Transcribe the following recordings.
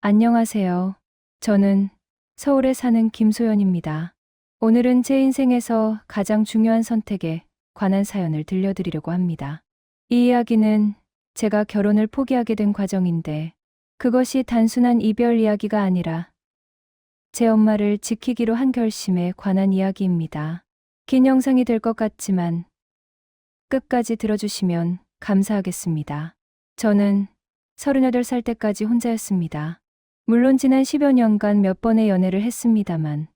안녕하세요. 저는 서울에 사는 김소연입니다. 오늘은 제 인생에서 가장 중요한 선택에 관한 사연을 들려드리려고 합니다. 이 이야기는 제가 결혼을 포기하게 된 과정인데, 그것이 단순한 이별 이야기가 아니라 제 엄마를 지키기로 한 결심에 관한 이야기입니다. 긴 영상이 될 것 같지만 끝까지 들어주시면 감사하겠습니다. 저는 38살 때까지 혼자였습니다. 물론 지난 10여 년간 몇 번의 연애를 했습니다만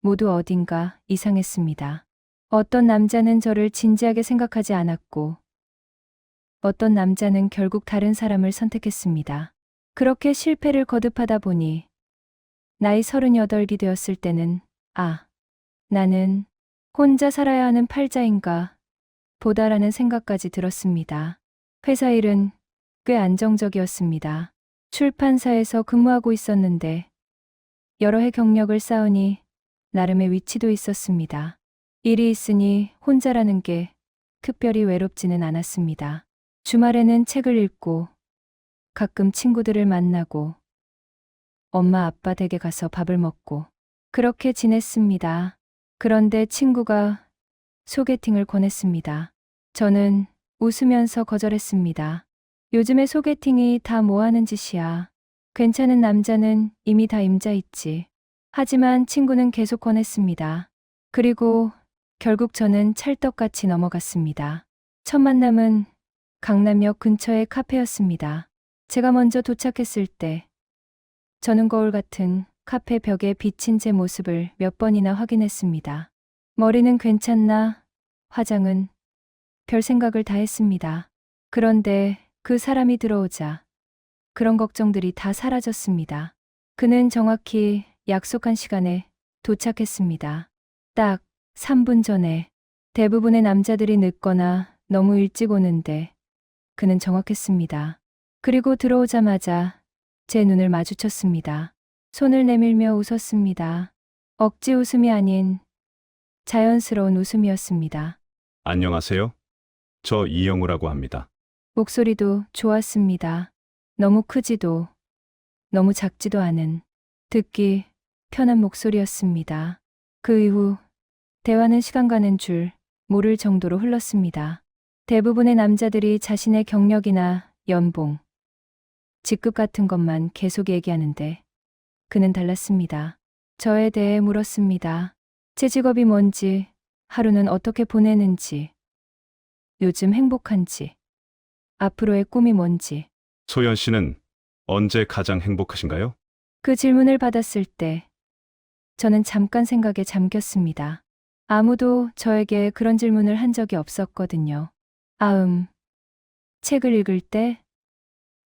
모두 어딘가 이상했습니다. 어떤 남자는 저를 진지하게 생각하지 않았고 어떤 남자는 결국 다른 사람을 선택했습니다. 그렇게 실패를 거듭하다 보니 나이 38이 되었을 때는 나는 혼자 살아야 하는 팔자인가 보다라는 생각까지 들었습니다. 회사 일은 꽤 안정적이었습니다. 출판사에서 근무하고 있었는데 여러 해 경력을 쌓으니 나름의 위치도 있었습니다. 일이 있으니 혼자라는 게 특별히 외롭지는 않았습니다. 주말에는 책을 읽고 가끔 친구들을 만나고 엄마 아빠 댁에 가서 밥을 먹고 그렇게 지냈습니다. 그런데 친구가 소개팅을 권했습니다. 저는 웃으면서 거절했습니다. 요즘에 소개팅이 다 뭐 하는 짓이야. 괜찮은 남자는 이미 다 임자있지. 하지만 친구는 계속 권했습니다. 그리고 결국 저는 찰떡같이 넘어갔습니다. 첫 만남은 강남역 근처의 카페였습니다. 제가 먼저 도착했을 때 저는 거울 같은 카페 벽에 비친 제 모습을 몇 번이나 확인했습니다. 머리는 괜찮나? 화장은? 별 생각을 다 했습니다. 그런데 그 사람이 들어오자 그런 걱정들이 다 사라졌습니다. 그는 정확히 약속한 시간에 도착했습니다. 딱 3분 전에. 대부분의 남자들이 늦거나 너무 일찍 오는데 그는 정확했습니다. 그리고 들어오자마자 제 눈을 마주쳤습니다. 손을 내밀며 웃었습니다. 억지 웃음이 아닌 자연스러운 웃음이었습니다. 안녕하세요. 저 이영우라고 합니다. 목소리도 좋았습니다. 너무 크지도 너무 작지도 않은 듣기 편한 목소리였습니다. 그 이후 대화는 시간 가는 줄 모를 정도로 흘렀습니다. 대부분의 남자들이 자신의 경력이나 연봉, 직급 같은 것만 계속 얘기하는데 그는 달랐습니다. 저에 대해 물었습니다. 제 직업이 뭔지, 하루는 어떻게 보내는지, 요즘 행복한지, 앞으로의 꿈이 뭔지. 소연 씨는 언제 가장 행복하신가요? 그 질문을 받았을 때 저는 잠깐 생각에 잠겼습니다. 아무도 저에게 그런 질문을 한 적이 없었거든요. 책을 읽을 때,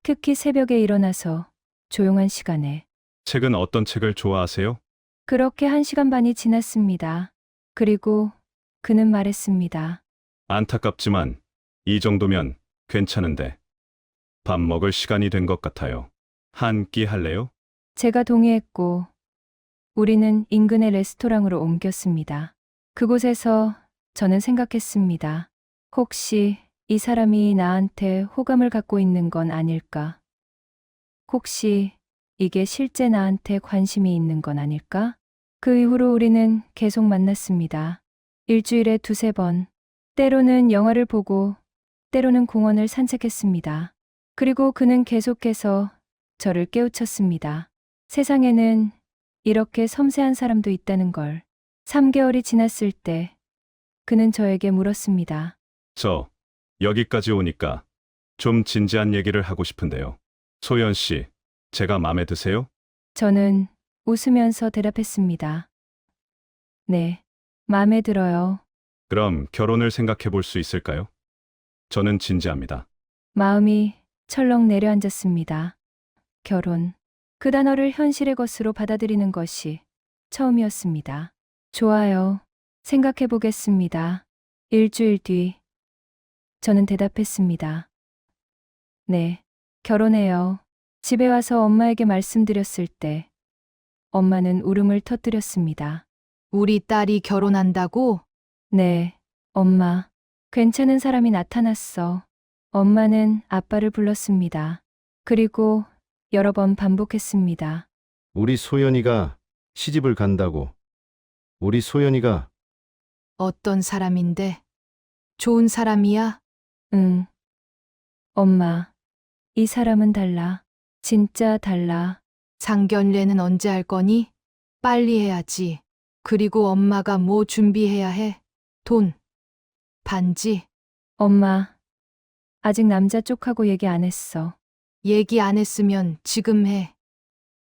특히 새벽에 일어나서 조용한 시간에. 책은 어떤 책을 좋아하세요? 그렇게 1시간 반이 지났습니다. 그리고 그는 말했습니다. 안타깝지만 이 정도면 괜찮은데 밥 먹을 시간이 된 것 같아요. 한 끼 할래요? 제가 동의했고 우리는 인근의 레스토랑으로 옮겼습니다. 그곳에서 저는 생각했습니다. 혹시 이 사람이 나한테 호감을 갖고 있는 건 아닐까? 혹시 이게 실제 나한테 관심이 있는 건 아닐까? 그 이후로 우리는 계속 만났습니다. 일주일에 2~3번. 때로는 영화를 보고 때로는 공원을 산책했습니다. 그리고 그는 계속해서 저를 깨우쳤습니다. 세상에는 이렇게 섬세한 사람도 있다는 걸. 3개월이 지났을 때 그는 저에게 물었습니다. 저 여기까지 오니까 좀 진지한 얘기를 하고 싶은데요. 소연 씨, 제가 마음에 드세요? 저는 웃으면서 대답했습니다. 네, 마음에 들어요. 그럼 결혼을 생각해 볼 수 있을까요? 저는 진지합니다. 마음이 철렁 내려앉았습니다. 결혼. 그 단어를 현실의 것으로 받아들이는 것이 처음이었습니다. 좋아요. 생각해 보겠습니다. 일주일 뒤. 저는 대답했습니다. 네, 결혼해요. 집에 와서 엄마에게 말씀드렸을 때 엄마는 울음을 터뜨렸습니다. 우리 딸이 결혼한다고? 네, 엄마. 괜찮은 사람이 나타났어. 엄마는 아빠를 불렀습니다. 그리고 여러 번 반복했습니다. 우리 소연이가 시집을 간다고. 우리 소연이가 어떤 사람인데? 좋은 사람이야? 응. 엄마, 이 사람은 달라. 진짜 달라. 상견례는 언제 할 거니? 빨리 해야지. 그리고 엄마가 뭐 준비해야 해? 돈, 반지, 엄마, 아직 남자 쪽하고 얘기 안 했어. 얘기 안 했으면 지금 해.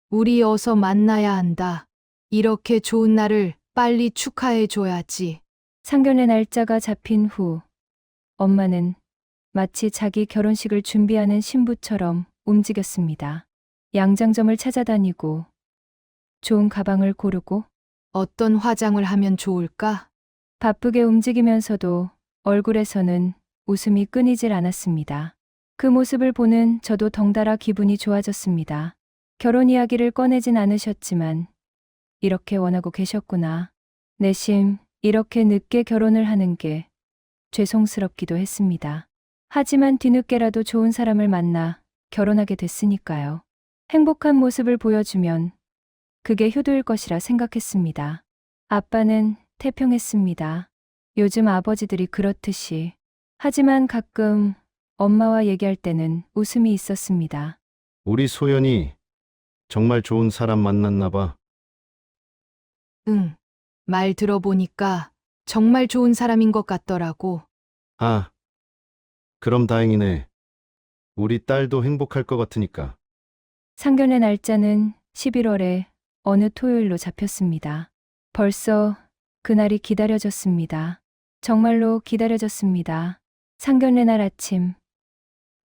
우리 어서 만나야 한다. 이렇게 좋은 날을 빨리 축하해 줘야지. 상견례 날짜가 잡힌 후 엄마는 마치 자기 결혼식을 준비하는 신부처럼 움직였습니다. 양장점을 찾아다니고 좋은 가방을 고르고 어떤 화장을 하면 좋을까? 바쁘게 움직이면서도 얼굴에서는 웃음이 끊이질 않았습니다. 그 모습을 보는 저도 덩달아 기분이 좋아졌습니다. 결혼 이야기를 꺼내진 않으셨지만 이렇게 원하고 계셨구나. 내심 이렇게 늦게 결혼을 하는 게 죄송스럽기도 했습니다. 하지만 뒤늦게라도 좋은 사람을 만나 결혼하게 됐으니까요. 행복한 모습을 보여주면 그게 효도일 것이라 생각했습니다. 아빠는 태평했습니다. 요즘 아버지들이 그렇듯이. 하지만 가끔 엄마와 얘기할 때는 웃음이 있었습니다. 우리 소연이 정말 좋은 사람 만났나 봐. 응. 말 들어보니까 정말 좋은 사람인 것 같더라고. 아, 그럼 다행이네. 우리 딸도 행복할 것 같으니까. 상견례 날짜는 11월에 어느 토요일로 잡혔습니다. 벌써 그날이 기다려졌습니다. 정말로 기다려졌습니다. 상견례 날 아침,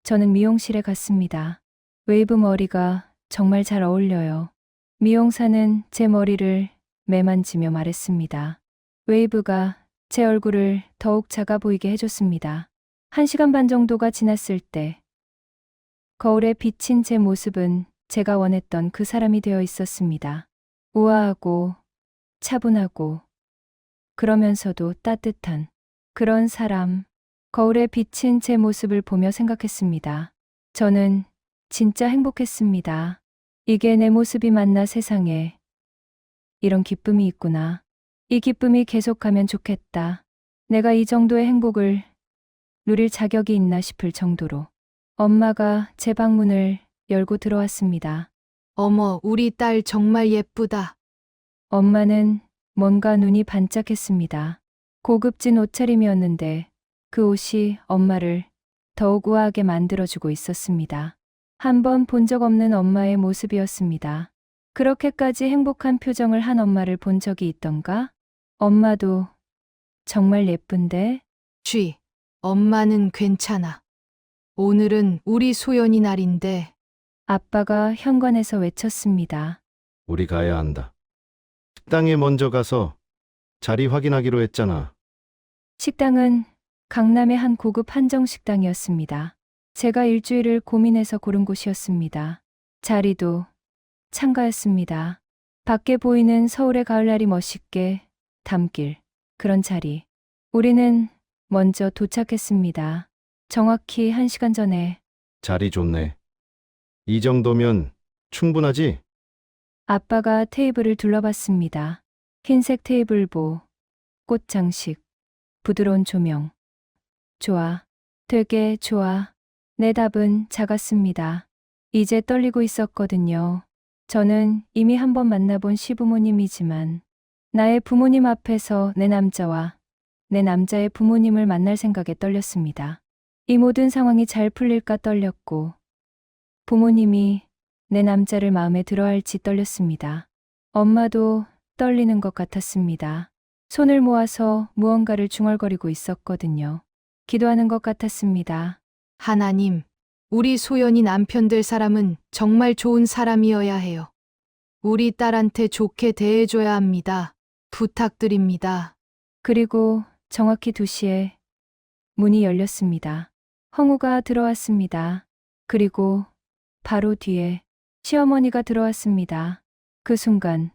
저는 미용실에 갔습니다. 웨이브 머리가 정말 잘 어울려요. 미용사는 제 머리를 매만지며 말했습니다. 웨이브가 제 얼굴을 더욱 작아 보이게 해줬습니다. 1시간 반 정도가 지났을 때 거울에 비친 제 모습은 제가 원했던 그 사람이 되어 있었습니다. 우아하고 차분하고 그러면서도 따뜻한 그런 사람. 거울에 비친 제 모습을 보며 생각했습니다. 저는 진짜 행복했습니다. 이게 내 모습이 맞나 세상에. 이런 기쁨이 있구나. 이 기쁨이 계속하면 좋겠다. 내가 이 정도의 행복을 누릴 자격이 있나 싶을 정도로. 엄마가 제 방문을 열고 들어왔습니다. 어머, 우리 딸 정말 예쁘다. 엄마는 뭔가 눈이 반짝했습니다. 고급진 옷차림이었는데 그 옷이 엄마를 더욱 우아하게 만들어주고 있었습니다. 한 번 본 적 없는 엄마의 모습이었습니다. 그렇게까지 행복한 표정을 한 엄마를 본 적이 있던가? 엄마도 정말 예쁜데? 쉬. 엄마는 괜찮아. 오늘은 우리 소연이 날인데. 아빠가 현관에서 외쳤습니다. 우리 가야 한다. 식당에 먼저 가서 자리 확인하기로 했잖아. 식당은 강남의 한 고급 한정식당이었습니다. 제가 일주일을 고민해서 고른 곳이었습니다. 자리도 창가였습니다. 밖에 보이는 서울의 가을날이 멋있게 담길 그런 자리. 우리는 먼저 도착했습니다. 정확히 1시간 전에. 자리 좋네. 이 정도면 충분하지? 아빠가 테이블을 둘러봤습니다. 흰색 테이블보, 꽃 장식, 부드러운 조명. 좋아. 되게 좋아. 내 답은 작았습니다. 이제 떨리고 있었거든요. 저는 이미 한 번 만나본 시부모님이지만 나의 부모님 앞에서 내 남자와 내 남자의 부모님을 만날 생각에 떨렸습니다. 이 모든 상황이 잘 풀릴까 떨렸고 부모님이 내 남자를 마음에 들어할지 떨렸습니다. 엄마도 떨리는 것 같았습니다. 손을 모아서 무언가를 중얼거리고 있었거든요. 기도하는 것 같았습니다. 하나님, 우리 소연이 남편 될 사람은 정말 좋은 사람이어야 해요. 우리 딸한테 좋게 대해줘야 합니다. 부탁드립니다. 그리고 정확히 2시에 문이 열렸습니다. 형우가 들어왔습니다. 그리고 바로 뒤에 시어머니가 들어왔습니다. 그 순간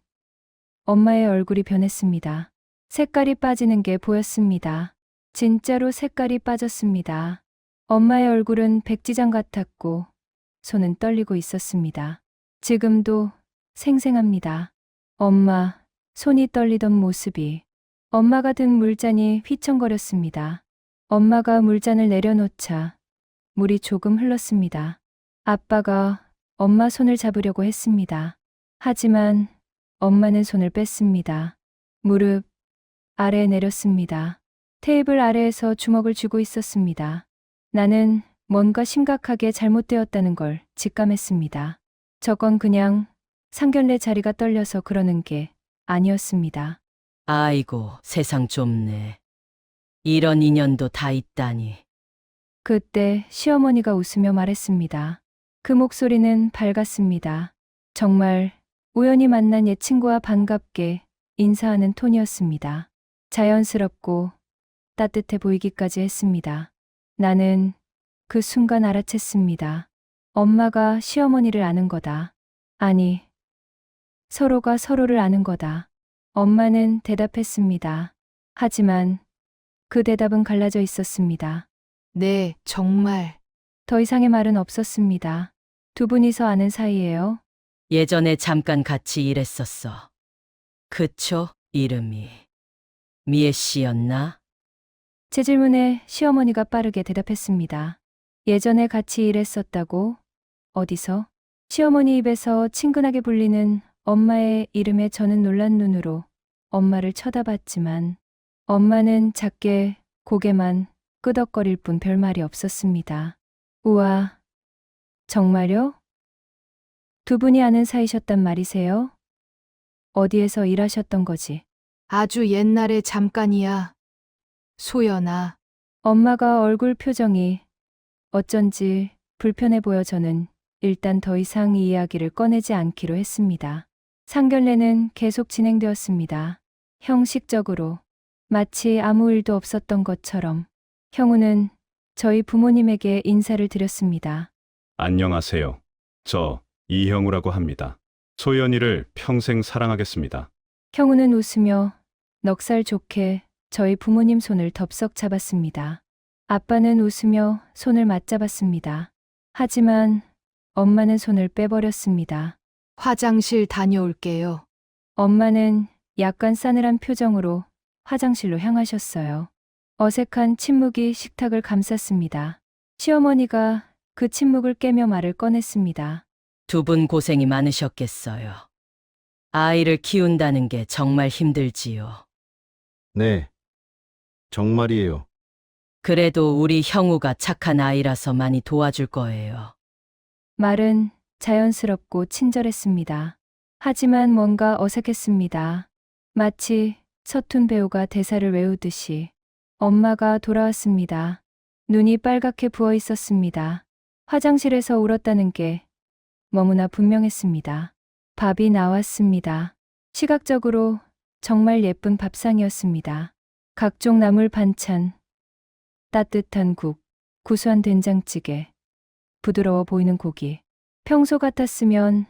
엄마의 얼굴이 변했습니다. 색깔이 빠지는 게 보였습니다. 진짜로 색깔이 빠졌습니다. 엄마의 얼굴은 백지장 같았고 손은 떨리고 있었습니다. 지금도 생생합니다. 엄마, 손이 떨리던 모습이. 엄마가 든 물잔이 휘청거렸습니다. 엄마가 물잔을 내려놓자 물이 조금 흘렀습니다. 아빠가 엄마 손을 잡으려고 했습니다. 하지만 엄마는 손을 뺐습니다. 무릎 아래에 내렸습니다. 테이블 아래에서 주먹을 쥐고 있었습니다. 나는 뭔가 심각하게 잘못되었다는 걸 직감했습니다. 저건 그냥 상견례 자리가 떨려서 그러는 게 아니었습니다. 아이고, 세상 좁네. 이런 인연도 다 있다니. 그때 시어머니가 웃으며 말했습니다. 그 목소리는 밝았습니다. 정말 우연히 만난 옛 친구와 반갑게 인사하는 톤이었습니다. 자연스럽고 따뜻해 보이기까지 했습니다. 나는 그 순간 알아챘습니다. 엄마가 시어머니를 아는 거다. 아니, 서로가 서로를 아는 거다. 엄마는 대답했습니다. 하지만 그 대답은 갈라져 있었습니다. 네, 정말. 더 이상의 말은 없었습니다. 두 분이서 아는 사이예요? 예전에 잠깐 같이 일했었어. 그쵸? 이름이 미애 씨였나? 제 질문에 시어머니가 빠르게 대답했습니다. 예전에 같이 일했었다고? 어디서? 시어머니 입에서 친근하게 불리는 엄마의 이름에 저는 놀란 눈으로 엄마를 쳐다봤지만 엄마는 작게 고개만 끄덕거릴 뿐 별말이 없었습니다. 우와, 정말요? 두 분이 아는 사이셨단 말이세요? 어디에서 일하셨던 거지? 아주 옛날에 잠깐이야. 소연아, 엄마가 얼굴 표정이 어쩐지 불편해 보여 저는 일단 더 이상 이 이야기를 꺼내지 않기로 했습니다. 상견례는 계속 진행되었습니다. 형식적으로 마치 아무 일도 없었던 것처럼 형우는 저희 부모님에게 인사를 드렸습니다. 안녕하세요. 저 이형우라고 합니다. 소연이를 평생 사랑하겠습니다. 형우는 웃으며 넉살 좋게 저희 부모님 손을 덥석 잡았습니다. 아빠는 웃으며 손을 맞잡았습니다. 하지만 엄마는 손을 빼버렸습니다. 화장실 다녀올게요. 엄마는 약간 싸늘한 표정으로 화장실로 향하셨어요. 어색한 침묵이 식탁을 감쌌습니다. 시어머니가 그 침묵을 깨며 말을 꺼냈습니다. 두 분 고생이 많으셨겠어요. 아이를 키운다는 게 정말 힘들지요. 네. 정말이에요. 그래도 우리 형우가 착한 아이라서 많이 도와줄 거예요. 말은 자연스럽고 친절했습니다. 하지만 뭔가 어색했습니다. 마치 서툰 배우가 대사를 외우듯이 엄마가 돌아왔습니다. 눈이 빨갛게 부어 있었습니다. 화장실에서 울었다는 게 너무나 분명했습니다. 밥이 나왔습니다. 시각적으로 정말 예쁜 밥상이었습니다. 각종 나물 반찬, 따뜻한 국, 구수한 된장찌개, 부드러워 보이는 고기. 평소 같았으면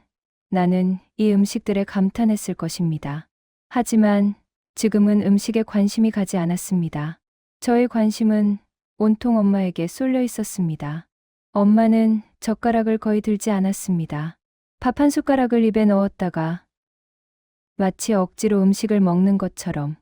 나는 이 음식들에 감탄했을 것입니다. 하지만 지금은 음식에 관심이 가지 않았습니다. 저의 관심은 온통 엄마에게 쏠려 있었습니다. 엄마는 젓가락을 거의 들지 않았습니다. 밥 한 숟가락을 입에 넣었다가 마치 억지로 음식을 먹는 것처럼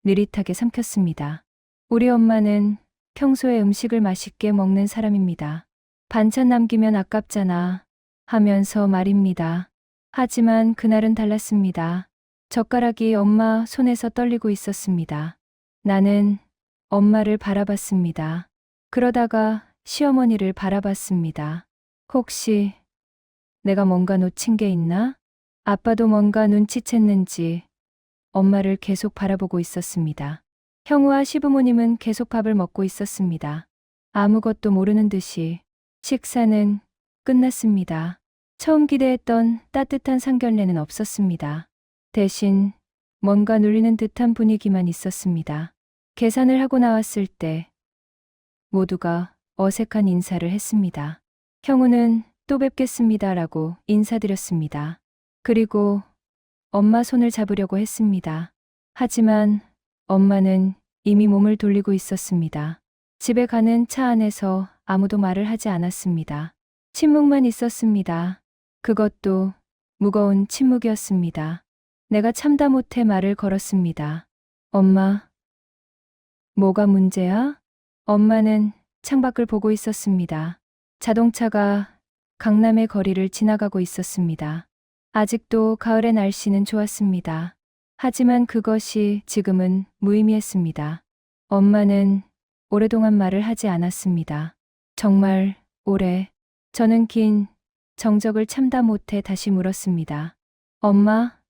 느릿하게 삼켰습니다. 우리 엄마는 평소에 음식을 맛있게 먹는 사람입니다. 반찬 남기면 아깝잖아 하면서 말입니다. 하지만 그날은 달랐습니다. 젓가락이 엄마 손에서 떨리고 있었습니다. 나는 엄마를 바라봤습니다. 그러다가 시어머니를 바라봤습니다. 혹시 내가 뭔가 놓친 게 있나? 아빠도 뭔가 눈치챘는지 엄마를 계속 바라보고 있었습니다. 형우와 시부모님은 계속 밥을 먹고 있었습니다. 아무것도 모르는 듯이 식사는 끝났습니다. 처음 기대했던 따뜻한 상견례는 없었습니다. 대신 뭔가 눌리는 듯한 분위기만 있었습니다. 계산을 하고 나왔을 때 모두가 어색한 인사를 했습니다. 형우는 또 뵙겠습니다라고 인사드렸습니다. 그리고 엄마 손을 잡으려고 했습니다. 하지만 엄마는 이미 몸을 돌리고 있었습니다. 집에 가는 차 안에서 아무도 말을 하지 않았습니다. 침묵만 있었습니다. 그것도 무거운 침묵이었습니다. 내가 참다 못해 말을 걸었습니다. 엄마, 뭐가 문제야? 엄마는 창밖을 보고 있었습니다. 자동차가 강남의 거리를 지나가고 있었습니다. 아직도 가을의 날씨는 좋았습니다. 하지만 그것이 지금은 무의미했습니다. 엄마는 오랫동안 말을 하지 않았습니다. 정말 오래. 저는 긴 정적을 참다 못해 다시 물었습니다. 엄마,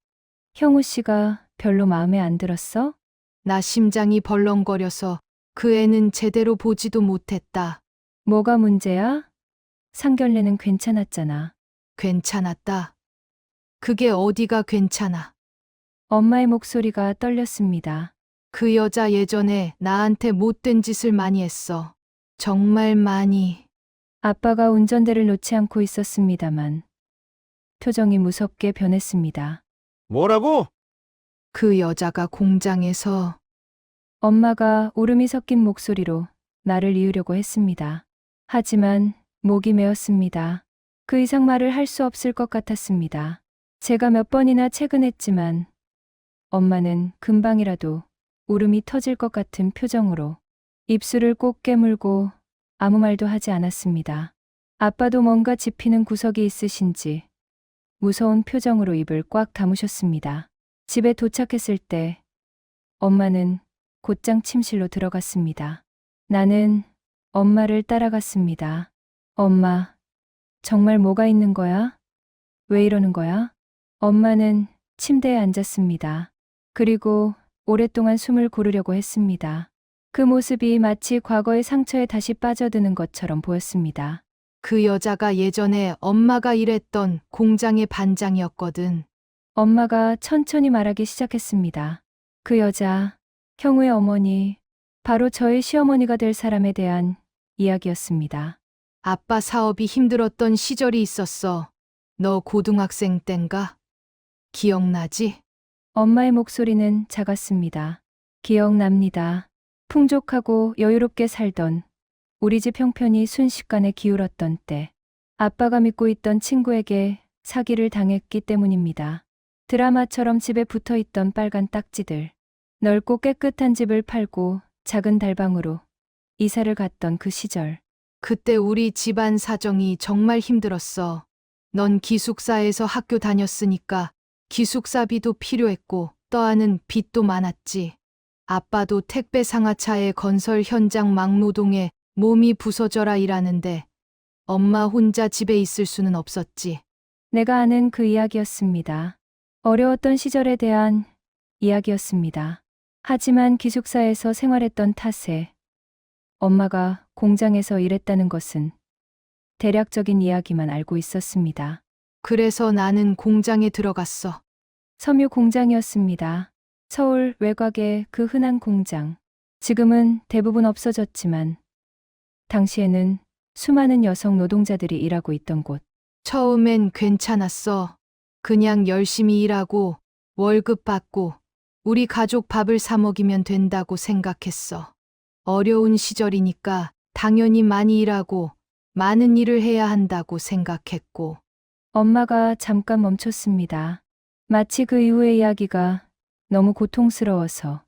형우 씨가 별로 마음에 안 들었어? 나 심장이 벌렁거려서 그 애는 제대로 보지도 못했다. 뭐가 문제야? 상견례는 괜찮았잖아. 괜찮았다. 그게 어디가 괜찮아. 엄마의 목소리가 떨렸습니다. 그 여자 예전에 나한테 못된 짓을 많이 했어. 정말 많이. 아빠가 운전대를 놓지 않고 있었습니다만 표정이 무섭게 변했습니다. 뭐라고? 그 여자가 공장에서 엄마가 울음이 섞인 목소리로 나를 이으려고 했습니다. 하지만 목이 메었습니다. 그 이상 말을 할 수 없을 것 같았습니다. 제가 몇 번이나 채근했지만 엄마는 금방이라도 울음이 터질 것 같은 표정으로 입술을 꼭 깨물고 아무 말도 하지 않았습니다. 아빠도 뭔가 짚히는 구석이 있으신지 무서운 표정으로 입을 꽉 다무셨습니다. 집에 도착했을 때 엄마는 곧장 침실로 들어갔습니다. 나는 엄마를 따라갔습니다. 엄마, 정말 뭐가 있는 거야? 왜 이러는 거야? 엄마는 침대에 앉았습니다. 그리고 오랫동안 숨을 고르려고 했습니다. 그 모습이 마치 과거의 상처에 다시 빠져드는 것처럼 보였습니다. 그 여자가 예전에 엄마가 일했던 공장의 반장이었거든. 엄마가 천천히 말하기 시작했습니다. 그 여자, 형우의 어머니, 바로 저의 시어머니가 될 사람에 대한 이야기였습니다. 아빠 사업이 힘들었던 시절이 있었어. 너 고등학생 땐가? 기억나지? 엄마의 목소리는 작았습니다. 기억납니다. 풍족하고 여유롭게 살던 우리 집 형편이 순식간에 기울었던 때 아빠가 믿고 있던 친구에게 사기를 당했기 때문입니다. 드라마처럼 집에 붙어있던 빨간 딱지들, 넓고 깨끗한 집을 팔고 작은 달방으로 이사를 갔던 그 시절. 그때 우리 집안 사정이 정말 힘들었어. 넌 기숙사에서 학교 다녔으니까 기숙사비도 필요했고 떠안은 빚도 많았지. 아빠도 택배 상하차의 건설 현장 막노동에 몸이 부서져라 일하는데 엄마 혼자 집에 있을 수는 없었지. 내가 아는 그 이야기였습니다. 어려웠던 시절에 대한 이야기였습니다. 하지만 기숙사에서 생활했던 탓에 엄마가 공장에서 일했다는 것은 대략적인 이야기만 알고 있었습니다. 그래서 나는 공장에 들어갔어. 섬유 공장이었습니다. 서울 외곽의 그 흔한 공장. 지금은 대부분 없어졌지만 당시에는 수많은 여성 노동자들이 일하고 있던 곳. 처음엔 괜찮았어. 그냥 열심히 일하고 월급 받고 우리 가족 밥을 사 먹이면 된다고 생각했어. 어려운 시절이니까 당연히 많이 일하고 많은 일을 해야 한다고 생각했고. 엄마가 잠깐 멈췄습니다. 마치 그 이후의 이야기가 너무 고통스러워서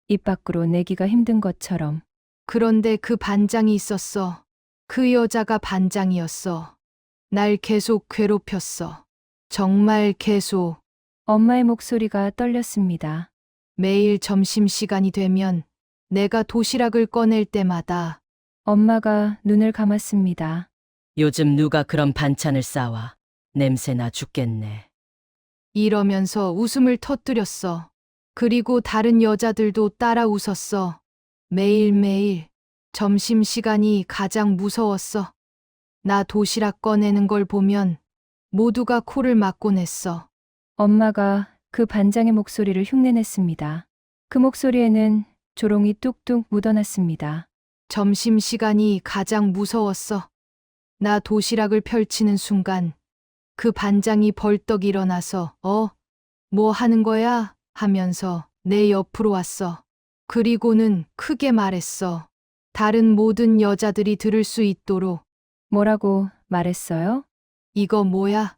입 밖으로 내기가 힘든 것처럼. 그런데 그 반장이 있었어. 그 여자가 반장이었어. 날 계속 괴롭혔어. 정말 계속. 엄마의 목소리가 떨렸습니다. 매일 점심시간이 되면 내가 도시락을 꺼낼 때마다 엄마가 눈을 감았습니다. 요즘 누가 그런 반찬을 싸와. 냄새나 죽겠네. 이러면서 웃음을 터뜨렸어. 그리고 다른 여자들도 따라 웃었어. 매일매일 점심시간이 가장 무서웠어. 나 도시락 꺼내는 걸 보면 모두가 코를 막곤 했어. 엄마가 그 반장의 목소리를 흉내냈습니다. 그 목소리에는 조롱이 뚝뚝 묻어났습니다. 점심시간이 가장 무서웠어. 나 도시락을 펼치는 순간 그 반장이 벌떡 일어나서 뭐 하는 거야? 하면서 내 옆으로 왔어. 그리고는 크게 말했어. 다른 모든 여자들이 들을 수 있도록 뭐라고 말했어요? 이거 뭐야?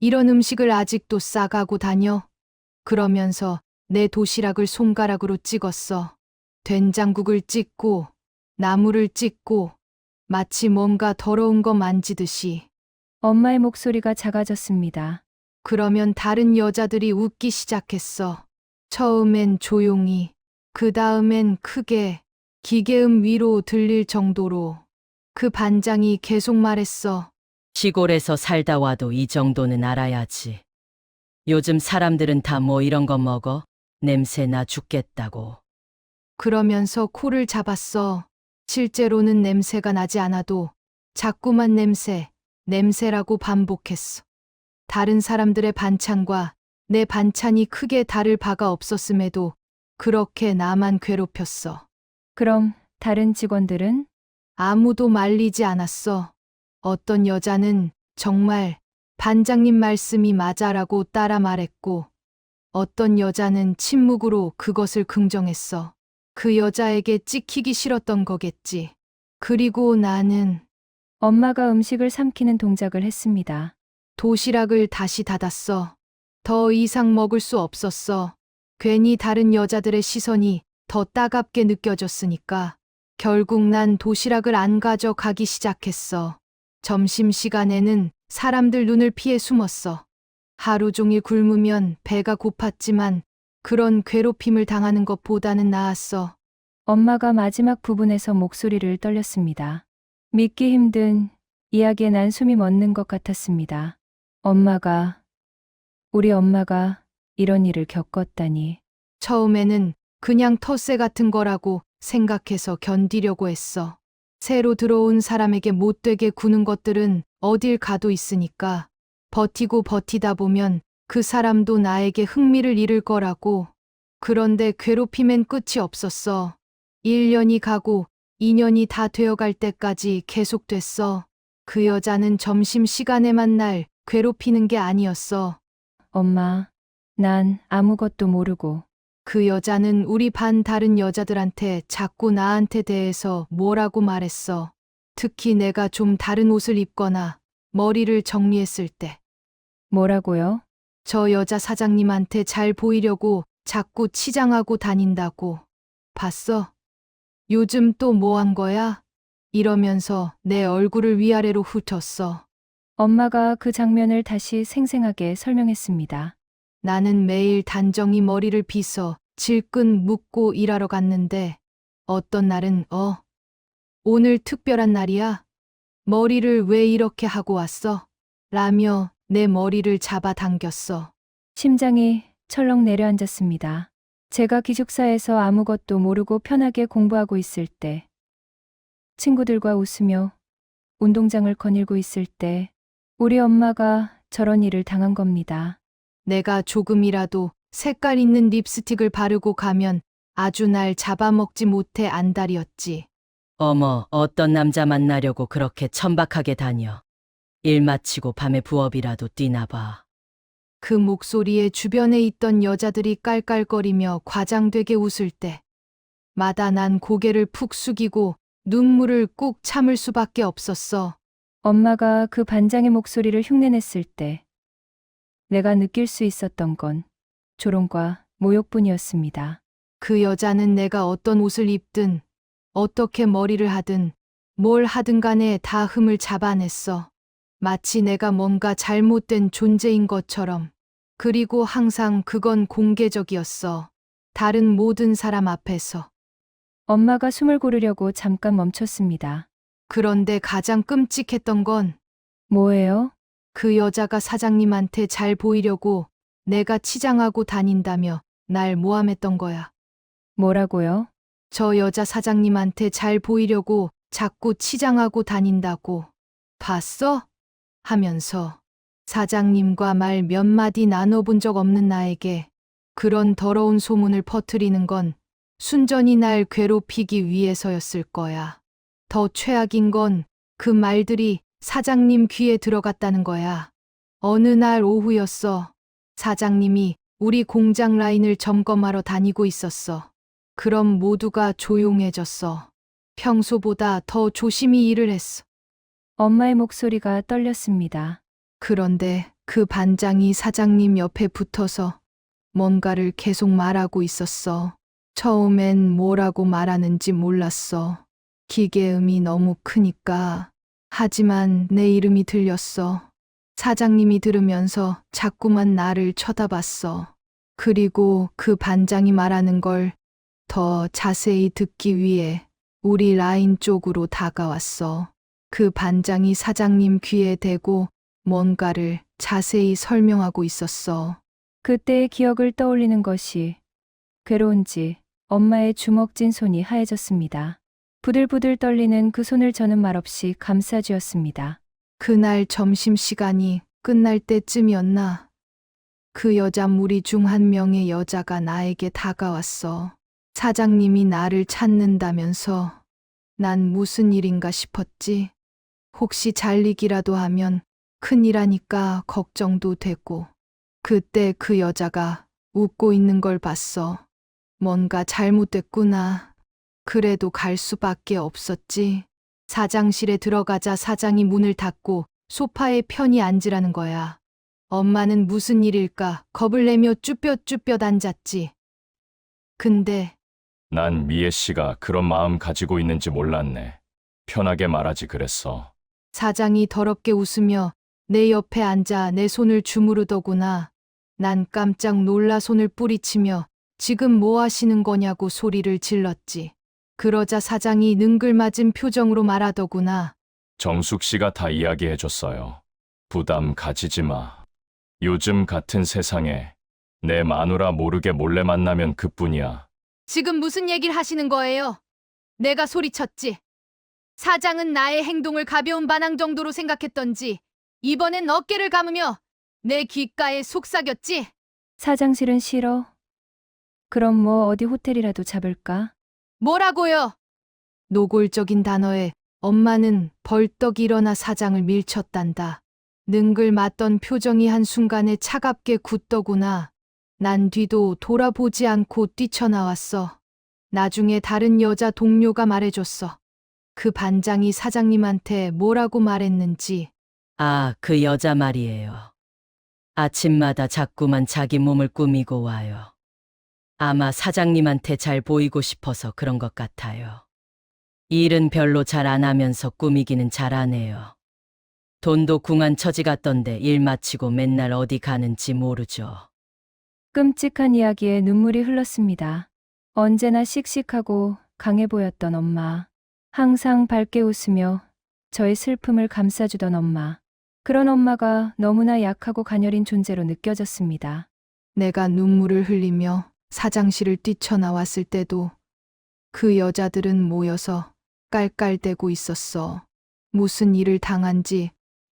이런 음식을 아직도 싸가고 다녀? 그러면서 내 도시락을 손가락으로 찍었어. 된장국을 찍고, 나물을 찍고, 마치 뭔가 더러운 거 만지듯이. 엄마의 목소리가 작아졌습니다. 그러면 다른 여자들이 웃기 시작했어. 처음엔 조용히, 그 다음엔 크게, 기계음 위로 들릴 정도로. 그 반장이 계속 말했어. 시골에서 살다 와도 이 정도는 알아야지. 요즘 사람들은 다 뭐 이런 거 먹어? 냄새 나 죽겠다고. 그러면서 코를 잡았어. 실제로는 냄새가 나지 않아도 자꾸만 냄새라고 반복했어. 다른 사람들의 반찬과 내 반찬이 크게 다를 바가 없었음에도 그렇게 나만 괴롭혔어. 그럼 다른 직원들은? 아무도 말리지 않았어. 어떤 여자는 정말 반장님 말씀이 맞아라고 따라 말했고, 어떤 여자는 침묵으로 그것을 긍정했어. 그 여자에게 찍히기 싫었던 거겠지. 그리고 나는 엄마가 음식을 삼키는 동작을 했습니다. 도시락을 다시 닫았어. 더 이상 먹을 수 없었어. 괜히 다른 여자들의 시선이 더 따갑게 느껴졌으니까. 결국 난 도시락을 안 가져가기 시작했어. 점심시간에는 사람들 눈을 피해 숨었어. 하루 종일 굶으면 배가 고팠지만 그런 괴롭힘을 당하는 것보다는 나았어. 엄마가 마지막 부분에서 목소리를 떨렸습니다. 믿기 힘든 이야기에 난 숨이 멎는 것 같았습니다. 우리 엄마가 이런 일을 겪었다니. 처음에는 그냥 텃세 같은 거라고 생각해서 견디려고 했어. 새로 들어온 사람에게 못되게 구는 것들은 어딜 가도 있으니까 버티고 버티다 보면 그 사람도 나에게 흥미를 잃을 거라고. 그런데 괴롭힘엔 끝이 없었어. 1년이 가고 2년이 다 되어갈 때까지 계속됐어. 그 여자는 점심시간에만 날 괴롭히는 게 아니었어. 엄마, 난 아무것도 모르고. 그 여자는 우리 반 다른 여자들한테 자꾸 나한테 대해서 뭐라고 말했어. 특히 내가 좀 다른 옷을 입거나 머리를 정리했을 때. 뭐라고요? 저 여자 사장님한테 잘 보이려고 자꾸 치장하고 다닌다고. 봤어? 요즘 또 뭐 한 거야? 이러면서 내 얼굴을 위아래로 훑었어. 엄마가 그 장면을 다시 생생하게 설명했습니다. 나는 매일 단정히 머리를 빗어 질끈 묶고 일하러 갔는데 어떤 날은 오늘 특별한 날이야? 머리를 왜 이렇게 하고 왔어? 라며 내 머리를 잡아당겼어. 심장이 철렁 내려앉았습니다. 제가 기숙사에서 아무것도 모르고 편하게 공부하고 있을 때, 친구들과 웃으며 운동장을 거닐고 있을 때, 우리 엄마가 저런 일을 당한 겁니다. 내가 조금이라도 색깔 있는 립스틱을 바르고 가면 아주 날 잡아먹지 못해 안달이었지. 어머, 어떤 남자 만나려고 그렇게 천박하게 다녀. 일 마치고 밤에 부업이라도 뛰나 봐. 그 목소리에 주변에 있던 여자들이 깔깔거리며 과장되게 웃을 때마다 난 고개를 푹 숙이고 눈물을 꾹 참을 수밖에 없었어. 엄마가 그 반장의 목소리를 흉내냈을 때, 내가 느낄 수 있었던 건 조롱과 모욕뿐이었습니다. 그 여자는 내가 어떤 옷을 입든 어떻게 머리를 하든 뭘 하든 간에 다 흠을 잡아냈어. 마치 내가 뭔가 잘못된 존재인 것처럼. 그리고 항상 그건 공개적이었어. 다른 모든 사람 앞에서. 엄마가 숨을 고르려고 잠깐 멈췄습니다. 그런데 가장 끔찍했던 건 뭐예요? 그 여자가 사장님한테 잘 보이려고 내가 치장하고 다닌다며 날 모함했던 거야. 뭐라고요? 저 여자 사장님한테 잘 보이려고 자꾸 치장하고 다닌다고. 봤어? 하면서 사장님과 말 몇 마디 나눠본 적 없는 나에게 그런 더러운 소문을 퍼뜨리는 건 순전히 날 괴롭히기 위해서였을 거야. 더 최악인 건 그 말들이 사장님 귀에 들어갔다는 거야. 어느 날 오후였어. 사장님이 우리 공장 라인을 점검하러 다니고 있었어. 그럼 모두가 조용해졌어. 평소보다 더 조심히 일을 했어. 엄마의 목소리가 떨렸습니다. 그런데 그 반장이 사장님 옆에 붙어서 뭔가를 계속 말하고 있었어. 처음엔 뭐라고 말하는지 몰랐어. 기계음이 너무 크니까. 하지만 내 이름이 들렸어. 사장님이 들으면서 자꾸만 나를 쳐다봤어. 그리고 그 반장이 말하는 걸 더 자세히 듣기 위해 우리 라인 쪽으로 다가왔어. 그 반장이 사장님 귀에 대고 뭔가를 자세히 설명하고 있었어. 그때의 기억을 떠올리는 것이 괴로운지 엄마의 주먹진 손이 하얘졌습니다. 부들부들 떨리는 그 손을 저는 말없이 감싸쥐었습니다. 그날 점심시간이 끝날 때쯤이었나? 그 여자 무리 중 한 명의 여자가 나에게 다가왔어. 사장님이 나를 찾는다면서 난 무슨 일인가 싶었지. 혹시 잘리기라도 하면 큰일 하니까 걱정도 되고. 그때 그 여자가 웃고 있는 걸 봤어. 뭔가 잘못됐구나. 그래도 갈 수밖에 없었지. 사장실에 들어가자 사장이 문을 닫고 소파에 편히 앉으라는 거야. 엄마는 무슨 일일까 겁을 내며 쭈뼛쭈뼛 앉았지. 근데 난 미애 씨가 그런 마음 가지고 있는지 몰랐네. 편하게 말하지 그랬어. 사장이 더럽게 웃으며 내 옆에 앉아 내 손을 주무르더구나. 난 깜짝 놀라 손을 뿌리치며 지금 뭐 하시는 거냐고 소리를 질렀지. 그러자 사장이 능글맞은 표정으로 말하더구나. 정숙 씨가 다 이야기해줬어요. 부담 가지지 마. 요즘 같은 세상에 내 마누라 모르게 몰래 만나면 그뿐이야. 지금 무슨 얘기를 하시는 거예요? 내가 소리쳤지. 사장은 나의 행동을 가벼운 반항 정도로 생각했던지 이번엔 어깨를 감으며 내 귓가에 속삭였지. 사장실은 싫어? 그럼 뭐 어디 호텔이라도 잡을까? 뭐라고요? 노골적인 단어에 엄마는 벌떡 일어나 사장을 밀쳤단다. 능글맞던 표정이 한순간에 차갑게 굳더구나. 난 뒤도 돌아보지 않고 뛰쳐나왔어. 나중에 다른 여자 동료가 말해줬어. 그 반장이 사장님한테 뭐라고 말했는지. 아, 그 여자 말이에요. 아침마다 자꾸만 자기 몸을 꾸미고 와요. 아마 사장님한테 잘 보이고 싶어서 그런 것 같아요. 일은 별로 잘 안 하면서 꾸미기는 잘하네요. 돈도 궁한 처지 같던데 일 마치고 맨날 어디 가는지 모르죠. 끔찍한 이야기에 눈물이 흘렀습니다. 언제나 씩씩하고 강해 보였던 엄마. 항상 밝게 웃으며 저의 슬픔을 감싸주던 엄마. 그런 엄마가 너무나 약하고 가녀린 존재로 느껴졌습니다. 내가 눈물을 흘리며 사장실을 뛰쳐나왔을 때도 그 여자들은 모여서 깔깔대고 있었어. 무슨 일을 당한지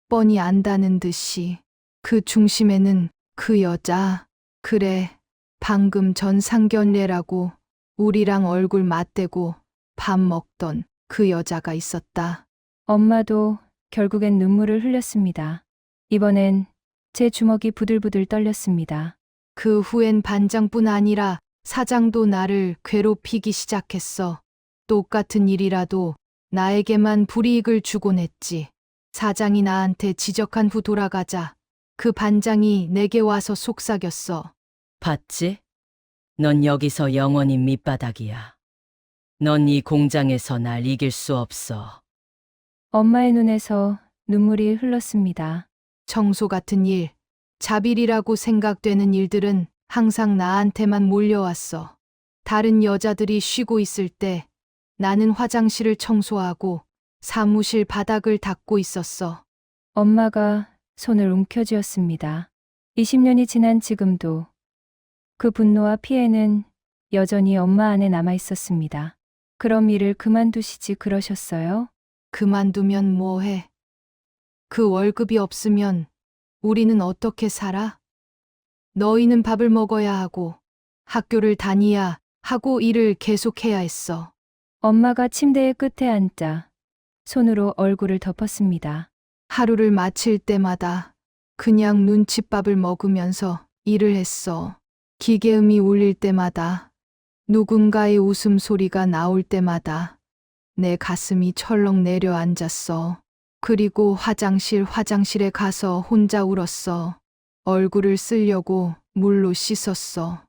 뻔히 안다는 듯이. 그 중심에는 그 여자, 그래, 방금 전 상견례라고 우리랑 얼굴 맞대고 밥 먹던 그 여자가 있었다. 엄마도 결국엔 눈물을 흘렸습니다. 이번엔 제 주먹이 부들부들 떨렸습니다. 그 후엔 반장뿐 아니라 사장도 나를 괴롭히기 시작했어. 똑같은 일이라도 나에게만 불이익을 주곤 했지. 사장이 나한테 지적한 후 돌아가자 그 반장이 내게 와서 속삭였어. 봤지? 넌 여기서 영원히 밑바닥이야. 넌 이 공장에서 날 이길 수 없어. 엄마의 눈에서 눈물이 흘렀습니다. 청소 같은 일, 자빌이라고 생각되는 일들은 항상 나한테만 몰려왔어. 다른 여자들이 쉬고 있을 때 나는 화장실을 청소하고 사무실 바닥을 닦고 있었어. 엄마가 손을 움켜쥐었습니다. 20년이 지난 지금도 그 분노와 피해는 여전히 엄마 안에 남아 있었습니다. 그럼 일을 그만두시지 그러셨어요? 그만두면 뭐해? 그 월급이 없으면 우리는 어떻게 살아? 너희는 밥을 먹어야 하고 학교를 다니야 하고 일을 계속해야 했어. 엄마가 침대의 끝에 앉아 손으로 얼굴을 덮었습니다. 하루를 마칠 때마다 그냥 눈칫밥을 먹으면서 일을 했어. 기계음이 울릴 때마다, 누군가의 웃음소리가 나올 때마다 내 가슴이 철렁 내려앉았어. 그리고 화장실에 가서 혼자 울었어. 얼굴을 쓰려고 물로 씻었어.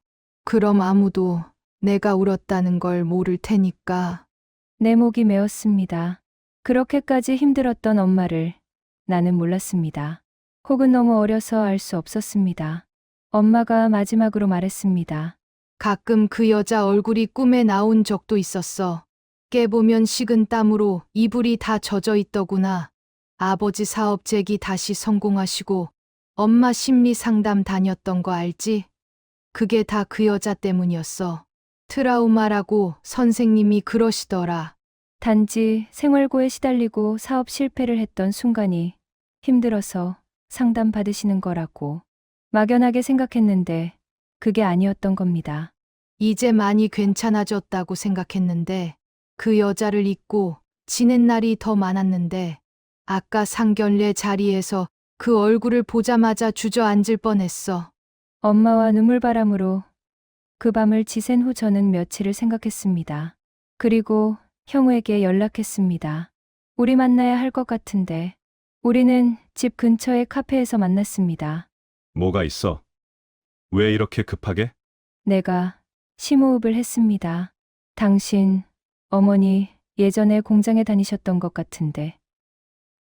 그럼 아무도 내가 울었다는 걸 모를 테니까. 내 목이 메었습니다. 그렇게까지 힘들었던 엄마를 나는 몰랐습니다. 혹은 너무 어려서 알 수 없었습니다. 엄마가 마지막으로 말했습니다. 가끔 그 여자 얼굴이 꿈에 나온 적도 있었어. 깨보면 식은 땀으로 이불이 다 젖어 있더구나. 아버지 사업 재기 다시 성공하시고 엄마 심리 상담 다녔던 거 알지? 그게 다 그 여자 때문이었어. 트라우마라고 선생님이 그러시더라. 단지 생활고에 시달리고 사업 실패를 했던 순간이 힘들어서 상담 받으시는 거라고 막연하게 생각했는데 그게 아니었던 겁니다. 이제 많이 괜찮아졌다고 생각했는데 그 여자를 잊고 지낸 날이 더 많았는데 아까 상견례 자리에서 그 얼굴을 보자마자 주저앉을 뻔했어. 엄마와 눈물바람으로 그 밤을 지샌 후 저는 며칠을 생각했습니다. 그리고 형우에게 연락했습니다. 우리 만나야 할 것 같은데. 우리는 집 근처의 카페에서 만났습니다. 뭐가 있어? 왜 이렇게 급하게? 내가 심호흡을 했습니다. 당신, 어머니 예전에 공장에 다니셨던 것 같은데.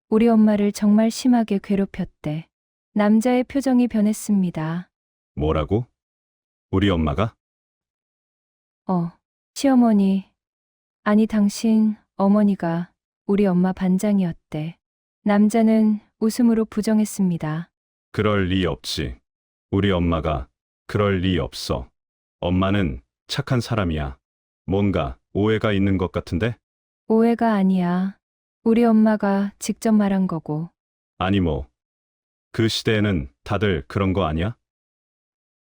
우리 엄마를 정말 심하게 괴롭혔대. 남자의 표정이 변했습니다. 뭐라고? 우리 엄마가? 시어머니. 아니, 당신 어머니가 우리 엄마 반장이었대. 남자는 웃음으로 부정했습니다. 그럴 리 없지. 우리 엄마가 그럴 리 없어. 엄마는 착한 사람이야. 뭔가 오해가 있는 것 같은데? 오해가 아니야. 우리 엄마가 직접 말한 거고. 아니 뭐. 그 시대에는 다들 그런 거 아니야?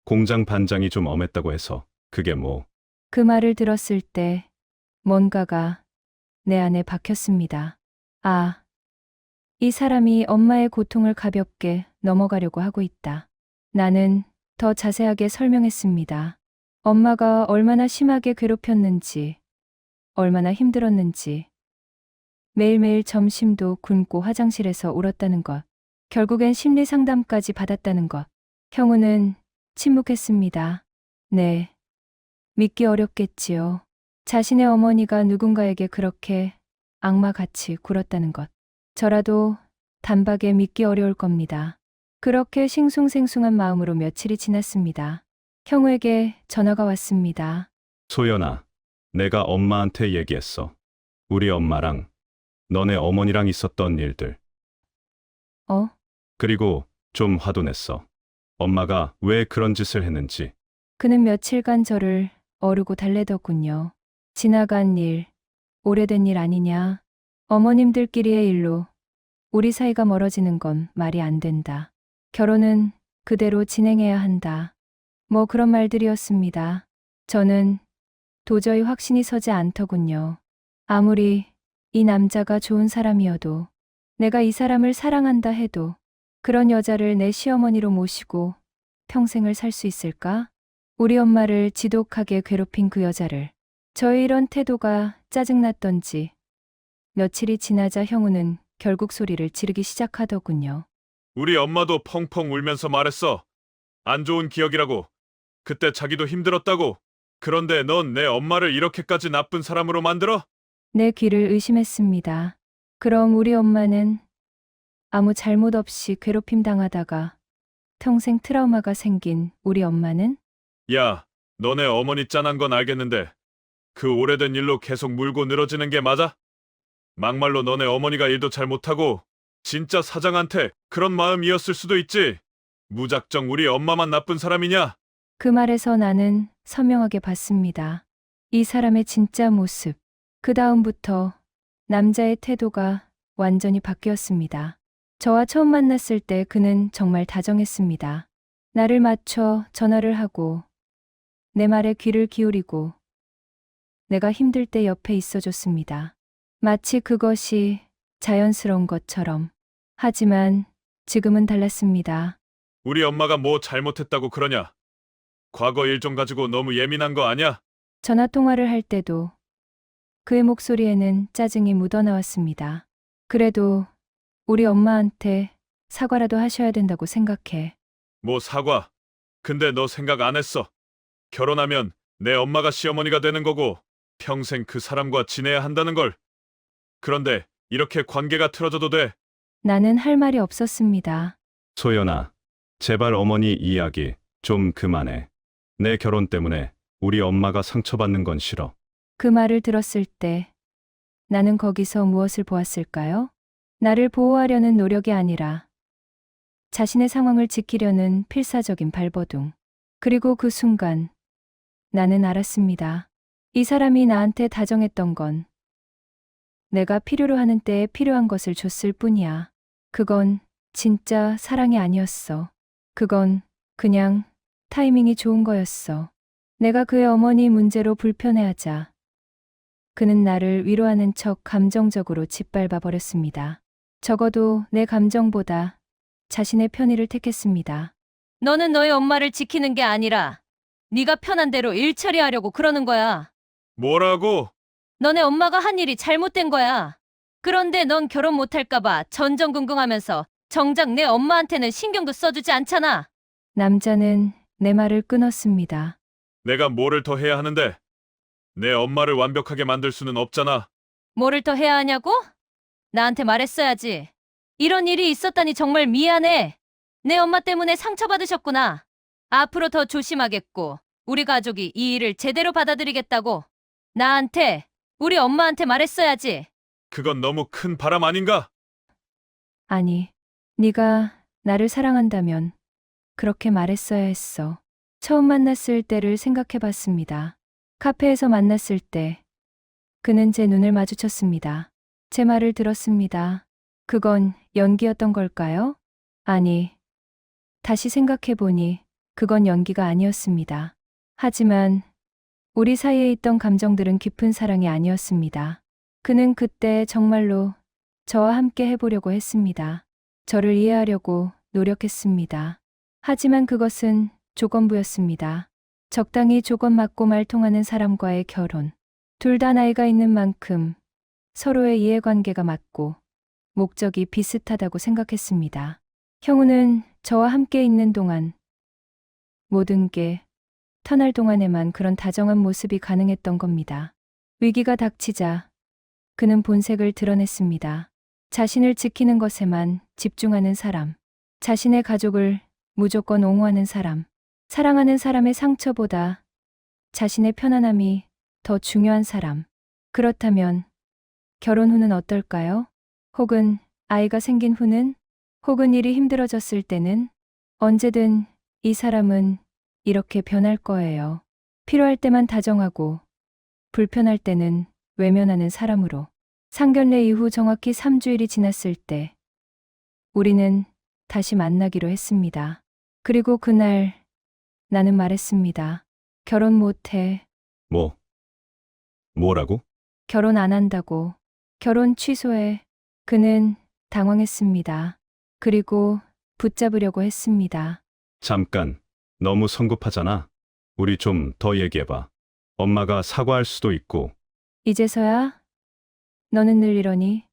공장 반장이 좀 엄했다고 해서 그게 뭐. 그 말을 들었을 때 뭔가가 내 안에 박혔습니다. 아, 이 사람이 엄마의 고통을 가볍게 넘어가려고 하고 있다. 나는 더 자세하게 설명했습니다. 엄마가 얼마나 심하게 괴롭혔는지, 얼마나 힘들었는지, 매일매일 점심도 굶고 화장실에서 울었다는 것, 결국엔 심리 상담까지 받았다는 것. 형우는 침묵했습니다. 네, 믿기 어렵겠지요. 자신의 어머니가 누군가에게 그렇게 악마같이 굴었다는 것. 저라도 단박에 믿기 어려울 겁니다. 그렇게 싱숭생숭한 마음으로 며칠이 지났습니다. 형우에게 전화가 왔습니다. 소연아, 내가 엄마한테 얘기했어. 우리 엄마랑 너네 어머니랑 있었던 일들. 그리고 좀 화도 냈어. 엄마가 왜 그런 짓을 했는지. 그는 며칠간 저를 어르고 달래더군요. 지나간 일, 오래된 일 아니냐. 어머님들끼리의 일로 우리 사이가 멀어지는 건 말이 안 된다. 결혼은 그대로 진행해야 한다. 뭐 그런 말들이었습니다. 저는 도저히 확신이 서지 않더군요. 아무리 이 남자가 좋은 사람이어도, 내가 이 사람을 사랑한다 해도 그런 여자를 내 시어머니로 모시고 평생을 살 수 있을까? 우리 엄마를 지독하게 괴롭힌 그 여자를. 저의 이런 태도가 짜증났던지 며칠이 지나자 형우는 결국 소리를 지르기 시작하더군요. 우리 엄마도 펑펑 울면서 말했어. 안 좋은 기억이라고. 그때 자기도 힘들었다고. 그런데 넌 내 엄마를 이렇게까지 나쁜 사람으로 만들어? 내 귀를 의심했습니다. 그럼 우리 엄마는 아무 잘못 없이 괴롭힘 당하다가 평생 트라우마가 생긴 우리 엄마는? 야, 너네 어머니 짠한 건 알겠는데 그 오래된 일로 계속 물고 늘어지는 게 맞아? 막말로 너네 어머니가 일도 잘 못하고 진짜 사장한테 그런 마음이었을 수도 있지. 무작정 우리 엄마만 나쁜 사람이냐? 그 말에서 나는 선명하게 봤습니다. 이 사람의 진짜 모습. 그 다음부터 남자의 태도가 완전히 바뀌었습니다. 저와 처음 만났을 때 그는 정말 다정했습니다. 나를 맞춰 전화를 하고 내 말에 귀를 기울이고 내가 힘들 때 옆에 있어줬습니다. 마치 그것이 자연스러운 것처럼. 하지만 지금은 달랐습니다. 우리 엄마가 뭐 잘못했다고 그러냐? 과거 일 좀 가지고 너무 예민한 거 아냐? 전화 통화를 할 때도 그의 목소리에는 짜증이 묻어나왔습니다. 그래도 우리 엄마한테 사과라도 하셔야 된다고 생각해. 뭐 사과. 근데 너 생각 안 했어. 결혼하면 내 엄마가 시어머니가 되는 거고 평생 그 사람과 지내야 한다는 걸. 그런데 이렇게 관계가 틀어져도 돼. 나는 할 말이 없었습니다. 소연아, 제발 어머니 이야기 좀 그만해. 내 결혼 때문에 우리 엄마가 상처받는 건 싫어. 그 말을 들었을 때 나는 거기서 무엇을 보았을까요? 나를 보호하려는 노력이 아니라 자신의 상황을 지키려는 필사적인 발버둥. 그리고 그 순간 나는 알았습니다. 이 사람이 나한테 다정했던 건 내가 필요로 하는 때에 필요한 것을 줬을 뿐이야. 그건 진짜 사랑이 아니었어. 그건 그냥 타이밍이 좋은 거였어. 내가 그의 어머니 문제로 불편해하자 그는 나를 위로하는 척 감정적으로 짓밟아 버렸습니다. 적어도 내 감정보다 자신의 편의를 택했습니다. 너는 너의 엄마를 지키는 게 아니라 네가 편한 대로 일 처리하려고 그러는 거야. 뭐라고? 너네 엄마가 한 일이 잘못된 거야. 그런데 넌 결혼 못할까봐 전전긍긍하면서 정작 내 엄마한테는 신경도 써주지 않잖아. 남자는 내 말을 끊었습니다. 내가 뭐를 더 해야 하는데? 내 엄마를 완벽하게 만들 수는 없잖아. 뭐를 더 해야 하냐고? 나한테 말했어야지. 이런 일이 있었다니 정말 미안해. 내 엄마 때문에 상처받으셨구나. 앞으로 더 조심하겠고, 우리 가족이 이 일을 제대로 받아들이겠다고. 나한테, 우리 엄마한테 말했어야지. 그건 너무 큰 바람 아닌가? 아니, 네가 나를 사랑한다면 그렇게 말했어야 했어. 처음 만났을 때를 생각해 봤습니다. 카페에서 만났을 때 그는 제 눈을 마주쳤습니다. 제 말을 들었습니다. 그건 연기였던 걸까요? 아니, 다시 생각해 보니 그건 연기가 아니었습니다. 하지만 우리 사이에 있던 감정들은 깊은 사랑이 아니었습니다. 그는 그때 정말로 저와 함께 해보려고 했습니다. 저를 이해하려고 노력했습니다. 하지만 그것은 조건부였습니다. 적당히 조건 맞고 말 통하는 사람과의 결혼. 둘 다 나이가 있는 만큼 서로의 이해관계가 맞고 목적이 비슷하다고 생각했습니다. 형우는 저와 함께 있는 동안 모든 게 터날 동안에만 그런 다정한 모습이 가능했던 겁니다. 위기가 닥치자 그는 본색을 드러냈습니다. 자신을 지키는 것에만 집중하는 사람, 자신의 가족을 무조건 옹호하는 사람, 사랑하는 사람의 상처보다 자신의 편안함이 더 중요한 사람. 그렇다면 결혼 후는 어떨까요? 혹은 아이가 생긴 후는? 혹은 일이 힘들어졌을 때는? 언제든 이 사람은 이렇게 변할 거예요. 필요할 때만 다정하고 불편할 때는 외면하는 사람으로. 상견례 이후 정확히 3주일이 지났을 때 우리는 다시 만나기로 했습니다. 그리고 그날 나는 말했습니다. 결혼 못해. 뭐라고? 결혼 안 한다고. 결혼 취소해. 그는 당황했습니다. 그리고 붙잡으려고 했습니다. 잠깐, 너무 성급하잖아. 우리 좀 더 얘기해봐. 엄마가 사과할 수도 있고. 이제서야? 너는 늘 이러니?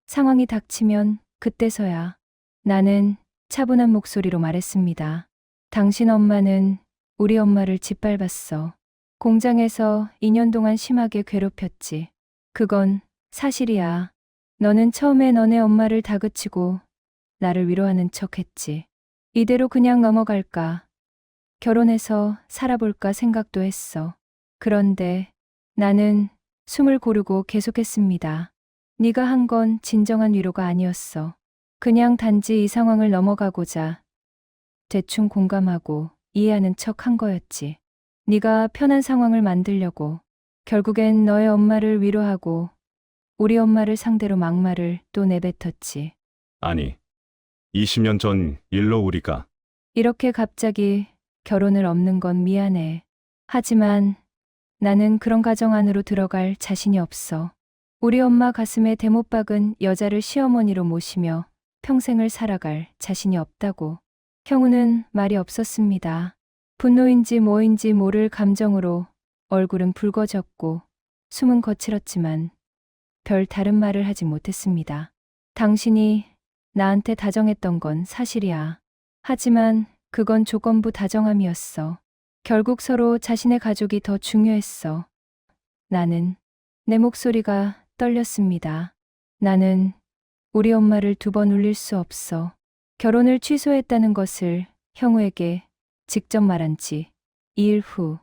상황이 닥치면 그때서야. 나는 차분한 목소리로 말했습니다. 당신 엄마는 우리 엄마를 짓밟았어. 공장에서 2년 동안 심하게 괴롭혔지. 그건 사실이야. 너는 처음에 너네 엄마를 다그치고 나를 위로하는 척 했지. 이대로 그냥 넘어갈까? 결혼해서 살아볼까 생각도 했어. 그런데 나는 숨을 고르고 계속했습니다. 네가 한 건 진정한 위로가 아니었어. 그냥 단지 이 상황을 넘어가고자 대충 공감하고 이해하는 척 한 거였지. 네가 편한 상황을 만들려고 결국엔 너의 엄마를 위로하고 우리 엄마를 상대로 막말을 또 내뱉었지. 아니, 20년 전 일로 우리가 이렇게 갑자기 결혼을 엎는 건 미안해. 하지만 나는 그런 가정 안으로 들어갈 자신이 없어. 우리 엄마 가슴에 대못 박은 여자를 시어머니로 모시며 평생을 살아갈 자신이 없다고. 형우는 말이 없었습니다. 분노인지 뭐인지 모를 감정으로 얼굴은 붉어졌고 숨은 거칠었지만 별 다른 말을 하지 못했습니다. 당신이 나한테 다정했던 건 사실이야. 하지만 그건 조건부 다정함이었어. 결국 서로 자신의 가족이 더 중요했어. 나는 내 목소리가 떨렸습니다. 나는 우리 엄마를 2번 울릴 수 없어. 결혼을 취소했다는 것을 형우에게 직접 말한 지 2일 후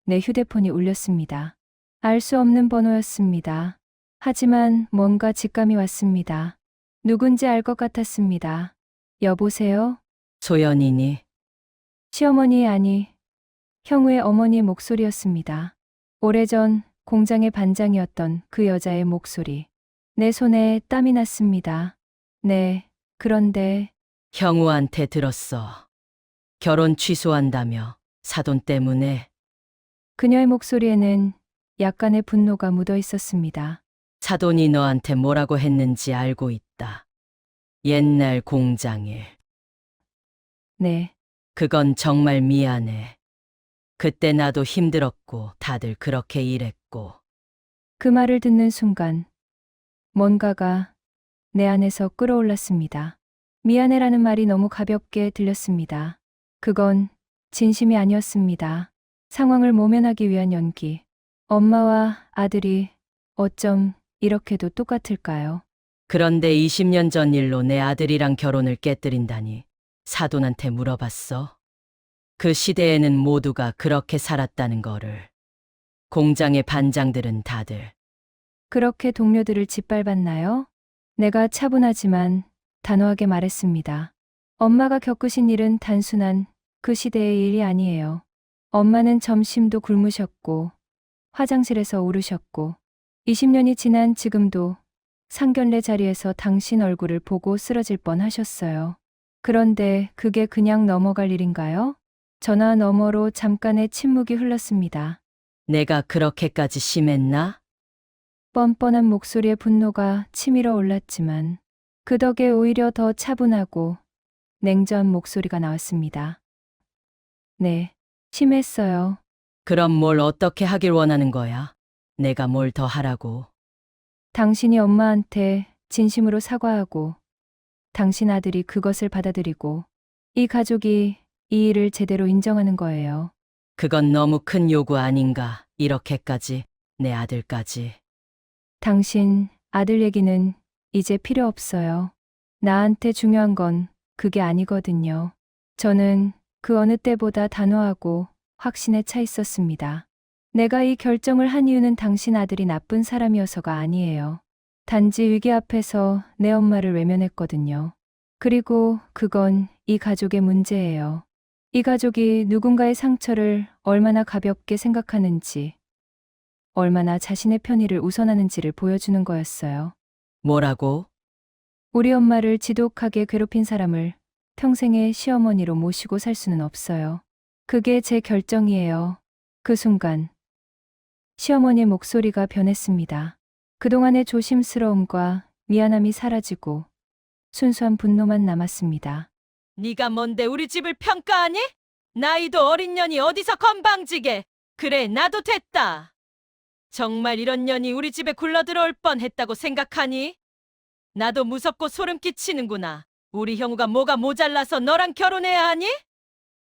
내 휴대폰이 울렸습니다. 알 수 없는 번호였습니다. 하지만 뭔가 직감이 왔습니다. 누군지 알 것 같았습니다. 여보세요? 소연이니? 시어머니 아니, 형우의 어머니 목소리였습니다. 오래전 공장의 반장이었던 그 여자의 목소리. 내 손에 땀이 났습니다. 네, 그런데 형우한테 들었어. 결혼 취소한다며 사돈 때문에. 그녀의 목소리에는 약간의 분노가 묻어 있었습니다. 사돈이 너한테 뭐라고 했는지 알고 있다. 옛날 공장일. 네, 그건 정말 미안해. 그때 나도 힘들었고 다들 그렇게 일했고. 그 말을 듣는 순간 뭔가가 내 안에서 끌어올랐습니다. 미안해라는 말이 너무 가볍게 들렸습니다. 그건 진심이 아니었습니다. 상황을 모면하기 위한 연기. 엄마와 아들이 어쩜 이렇게도 똑같을까요? 그런데 20년 전 일로 내 아들이랑 결혼을 깨뜨린다니 사돈한테 물어봤어. 그 시대에는 모두가 그렇게 살았다는 거를. 공장의 반장들은 다들. 그렇게 동료들을 짓밟았나요? 내가 차분하지만 단호하게 말했습니다. 엄마가 겪으신 일은 단순한 그 시대의 일이 아니에요. 엄마는 점심도 굶으셨고 화장실에서 울으셨고 20년이 지난 지금도 상견례 자리에서 당신 얼굴을 보고 쓰러질 뻔 하셨어요. 그런데 그게 그냥 넘어갈 일인가요? 전화 너머로 잠깐의 침묵이 흘렀습니다. 내가 그렇게까지 심했나? 뻔뻔한 목소리에 분노가 치밀어 올랐지만 그 덕에 오히려 더 차분하고 냉정한 목소리가 나왔습니다. 네, 심했어요. 그럼 뭘 어떻게 하길 원하는 거야? 내가 뭘 더 하라고. 당신이 엄마한테 진심으로 사과하고 당신 아들이 그것을 받아들이고 이 가족이 이 일을 제대로 인정하는 거예요. 그건 너무 큰 요구 아닌가. 이렇게까지, 내 아들까지. 당신 아들 얘기는 이제 필요 없어요. 나한테 중요한 건 그게 아니거든요. 저는 그 어느 때보다 단호하고 확신에 차 있었습니다. 내가 이 결정을 한 이유는 당신 아들이 나쁜 사람이어서가 아니에요. 단지 위기 앞에서 내 엄마를 외면했거든요. 그리고 그건 이 가족의 문제예요. 이 가족이 누군가의 상처를 얼마나 가볍게 생각하는지, 얼마나 자신의 편의를 우선하는지를 보여주는 거였어요. 뭐라고? 우리 엄마를 지독하게 괴롭힌 사람을 평생의 시어머니로 모시고 살 수는 없어요. 그게 제 결정이에요. 그 순간 시어머니의 목소리가 변했습니다. 그동안의 조심스러움과 미안함이 사라지고 순수한 분노만 남았습니다. 네가 뭔데 우리 집을 평가하니? 나이도 어린 년이 어디서 건방지게. 그래, 나도 됐다. 정말 이런 년이 우리 집에 굴러들어올 뻔했다고 생각하니? 나도 무섭고 소름 끼치는구나. 우리 형우가 뭐가 모자라서 너랑 결혼해야 하니?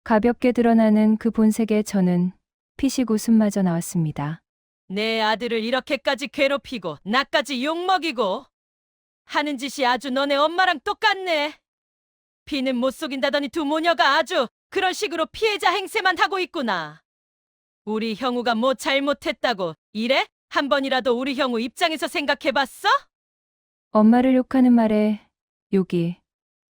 가볍게 드러나는 그 본색에 저는 피식 웃음마저 나왔습니다. 내 아들을 이렇게까지 괴롭히고 나까지 욕먹이고 하는 짓이 아주 너네 엄마랑 똑같네. 피는 못 속인다더니 두 모녀가 아주 그런 식으로 피해자 행세만 하고 있구나. 우리 형우가 뭐 잘못했다고 이래? 한 번이라도 우리 형우 입장에서 생각해봤어? 엄마를 욕하는 말에 욕이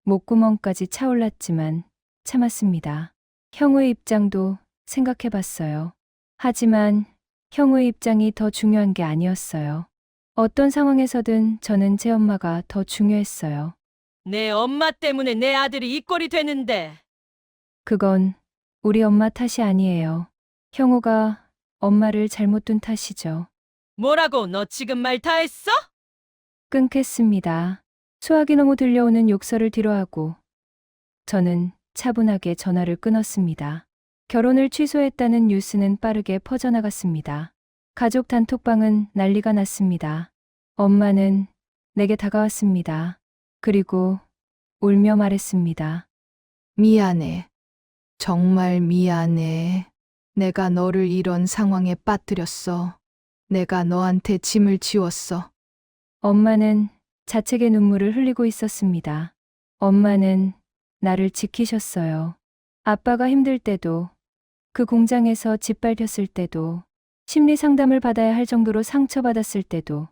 목구멍까지 차올랐지만 참았습니다. 형우의 입장도 생각해봤어요. 하지만 형우의 입장이 더 중요한 게 아니었어요. 어떤 상황에서든 저는 제 엄마가 더 중요했어요. 내 엄마 때문에 내 아들이 이 꼴이 되는데. 그건 우리 엄마 탓이 아니에요. 형우가 엄마를 잘못 둔 탓이죠. 뭐라고? 너 지금 말 다 했어? 끊겠습니다. 수화기 너무 들려오는 욕설을 뒤로하고 저는 차분하게 전화를 끊었습니다. 결혼을 취소했다는 뉴스는 빠르게 퍼져나갔습니다. 가족 단톡방은 난리가 났습니다. 엄마는 내게 다가왔습니다. 그리고 울며 말했습니다. 미안해. 정말 미안해. 내가 너를 이런 상황에 빠뜨렸어. 내가 너한테 짐을 지웠어. 엄마는 자책의 눈물을 흘리고 있었습니다. 엄마는 나를 지키셨어요. 아빠가 힘들 때도, 그 공장에서 짓밟혔을 때도, 심리 상담을 받아야 할 정도로 상처받았을 때도,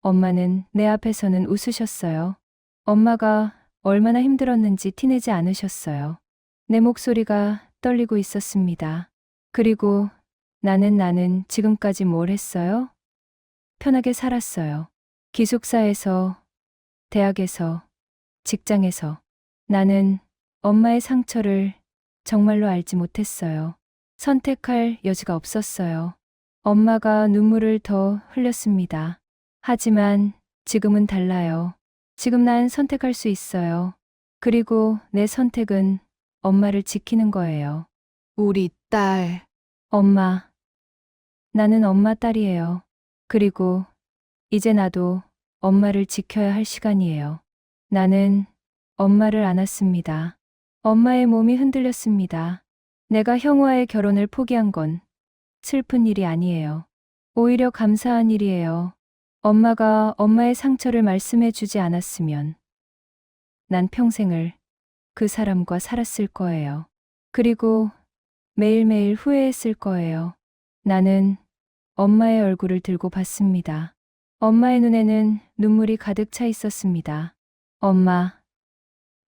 엄마는 내 앞에서는 웃으셨어요. 엄마가 얼마나 힘들었는지 티내지 않으셨어요. 내 목소리가 떨리고 있었습니다. 그리고 나는 지금까지 뭘 했어요? 편하게 살았어요. 기숙사에서, 대학에서, 직장에서. 나는 엄마의 상처를 정말로 알지 못했어요. 선택할 여지가 없었어요. 엄마가 눈물을 더 흘렸습니다. 하지만 지금은 달라요. 지금 난 선택할 수 있어요. 그리고 내 선택은 엄마를 지키는 거예요. 우리 딸. 엄마. 나는 엄마 딸이에요. 그리고 이제 나도 엄마를 지켜야 할 시간이에요. 나는 엄마를 안았습니다. 엄마의 몸이 흔들렸습니다. 내가 형우와의 결혼을 포기한 건 슬픈 일이 아니에요. 오히려 감사한 일이에요. 엄마가 엄마의 상처를 말씀해 주지 않았으면 난 평생을 그 사람과 살았을 거예요. 그리고 매일매일 후회했을 거예요. 나는 엄마의 얼굴을 들고 봤습니다. 엄마의 눈에는 눈물이 가득 차 있었습니다. 엄마,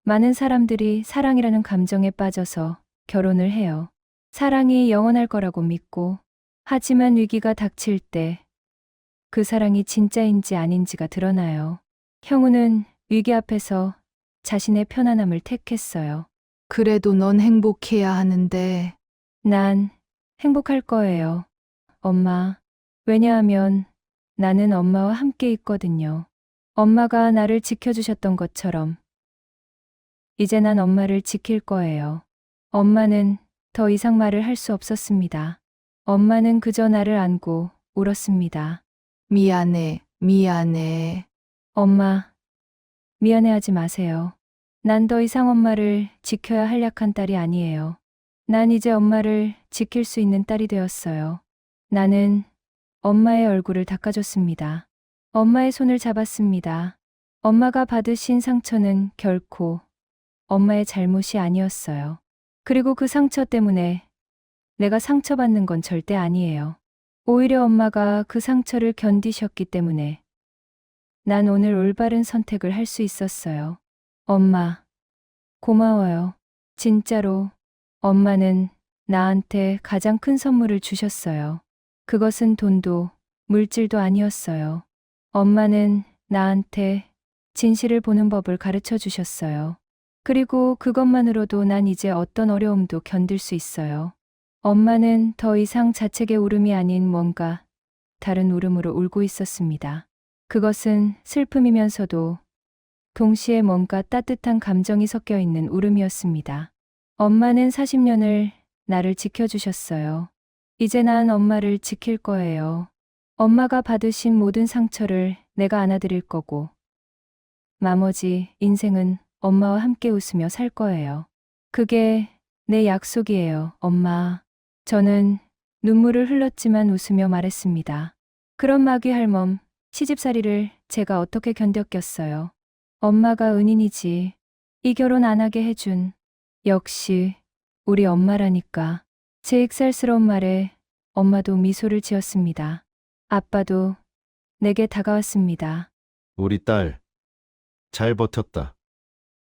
많은 사람들이 사랑이라는 감정에 빠져서 결혼을 해요. 사랑이 영원할 거라고 믿고, 하지만 위기가 닥칠 때 그 사랑이 진짜인지 아닌지가 드러나요. 형우는 위기 앞에서 자신의 편안함을 택했어요. 그래도 넌 행복해야 하는데. 난 행복할 거예요. 엄마. 왜냐하면 나는 엄마와 함께 있거든요. 엄마가 나를 지켜주셨던 것처럼 이제 난 엄마를 지킬 거예요. 엄마는 더 이상 말을 할 수 없었습니다. 엄마는 그저 나를 안고 울었습니다. 미안해, 미안해. 엄마, 미안해하지 마세요. 난 더 이상 엄마를 지켜야 할 약한 딸이 아니에요. 난 이제 엄마를 지킬 수 있는 딸이 되었어요. 나는 엄마의 얼굴을 닦아줬습니다. 엄마의 손을 잡았습니다. 엄마가 받으신 상처는 결코 엄마의 잘못이 아니었어요. 그리고 그 상처 때문에 내가 상처받는 건 절대 아니에요. 오히려 엄마가 그 상처를 견디셨기 때문에 난 오늘 올바른 선택을 할 수 있었어요. 엄마, 고마워요. 진짜로. 엄마는 나한테 가장 큰 선물을 주셨어요. 그것은 돈도 물질도 아니었어요. 엄마는 나한테 진실을 보는 법을 가르쳐 주셨어요. 그리고 그것만으로도 난 이제 어떤 어려움도 견딜 수 있어요. 엄마는 더 이상 자책의 울음이 아닌 뭔가 다른 울음으로 울고 있었습니다. 그것은 슬픔이면서도 동시에 뭔가 따뜻한 감정이 섞여 있는 울음이었습니다. 엄마는 40년을 나를 지켜주셨어요. 이제 난 엄마를 지킬 거예요. 엄마가 받으신 모든 상처를 내가 안아드릴 거고, 나머지 인생은 엄마와 함께 웃으며 살 거예요. 그게 내 약속이에요, 엄마. 저는 눈물을 흘렸지만 웃으며 말했습니다. 그런 마귀 할멈, 시집살이를 제가 어떻게 견뎠겠어요. 엄마가 은인이지. 이 결혼 안 하게 해준. 역시 우리 엄마라니까. 제 익살스러운 말에 엄마도 미소를 지었습니다. 아빠도 내게 다가왔습니다. 우리 딸, 잘 버텼다.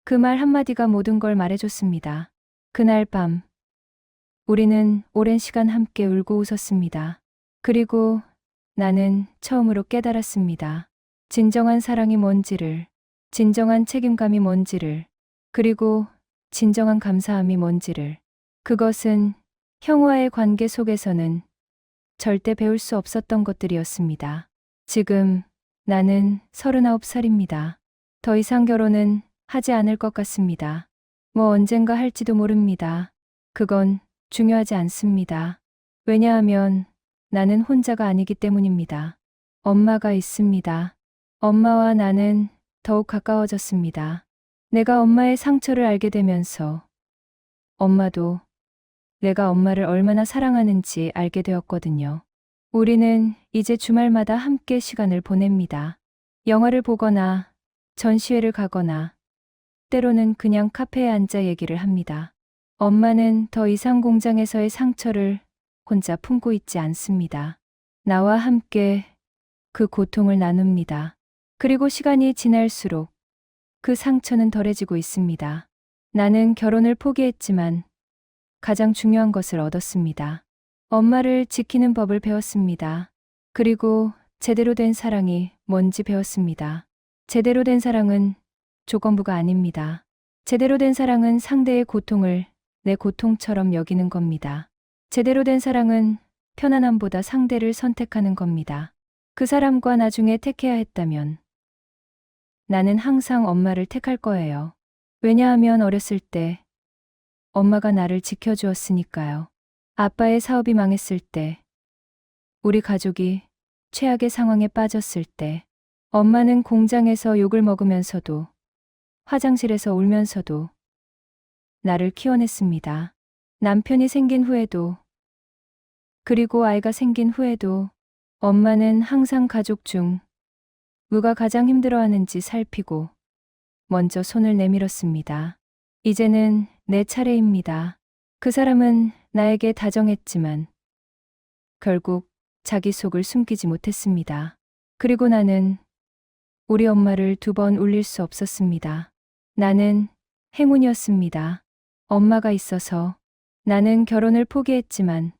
그 말 한마디가 모든 걸 말해줬습니다. 그날 밤, 우리는 오랜 시간 함께 울고 웃었습니다. 그리고 나는 처음으로 깨달았습니다. 진정한 사랑이 뭔지를, 진정한 책임감이 뭔지를, 그리고 진정한 감사함이 뭔지를. 그것은 형와의 관계 속에서는 절대 배울 수 없었던 것들이었습니다. 지금 나는 39살입니다. 더 이상 결혼은 하지 않을 것 같습니다. 뭐 언젠가 할지도 모릅니다. 그건 중요하지 않습니다. 왜냐하면 나는 혼자가 아니기 때문입니다. 엄마가 있습니다. 엄마와 나는 더욱 가까워졌습니다. 내가 엄마의 상처를 알게 되면서 엄마도 내가 엄마를 얼마나 사랑하는지 알게 되었거든요. 우리는 이제 주말마다 함께 시간을 보냅니다. 영화를 보거나 전시회를 가거나 때로는 그냥 카페에 앉아 얘기를 합니다. 엄마는 더 이상 공장에서의 상처를 혼자 품고 있지 않습니다. 나와 함께 그 고통을 나눕니다. 그리고 시간이 지날수록 그 상처는 덜해지고 있습니다. 나는 결혼을 포기했지만 가장 중요한 것을 얻었습니다. 엄마를 지키는 법을 배웠습니다. 그리고 제대로 된 사랑이 뭔지 배웠습니다. 제대로 된 사랑은 조건부가 아닙니다. 제대로 된 사랑은 상대의 고통을 내 고통처럼 여기는 겁니다. 제대로 된 사랑은 편안함보다 상대를 선택하는 겁니다. 그 사람과 나중에 택해야 했다면 나는 항상 엄마를 택할 거예요. 왜냐하면 어렸을 때 엄마가 나를 지켜주었으니까요. 아빠의 사업이 망했을 때, 우리 가족이 최악의 상황에 빠졌을 때, 엄마는 공장에서 욕을 먹으면서도, 화장실에서 울면서도 나를 키워냈습니다. 남편이 생긴 후에도, 그리고 아이가 생긴 후에도 엄마는 항상 가족 중 누가 가장 힘들어하는지 살피고 먼저 손을 내밀었습니다. 이제는 내 차례입니다. 그 사람은 나에게 다정했지만 결국 자기 속을 숨기지 못했습니다. 그리고 나는 우리 엄마를 2번 울릴 수 없었습니다. 나는 행운이었습니다. 엄마가 있어서 나는 결혼을 포기했지만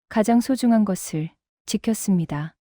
가장 소중한 것을 지켰습니다.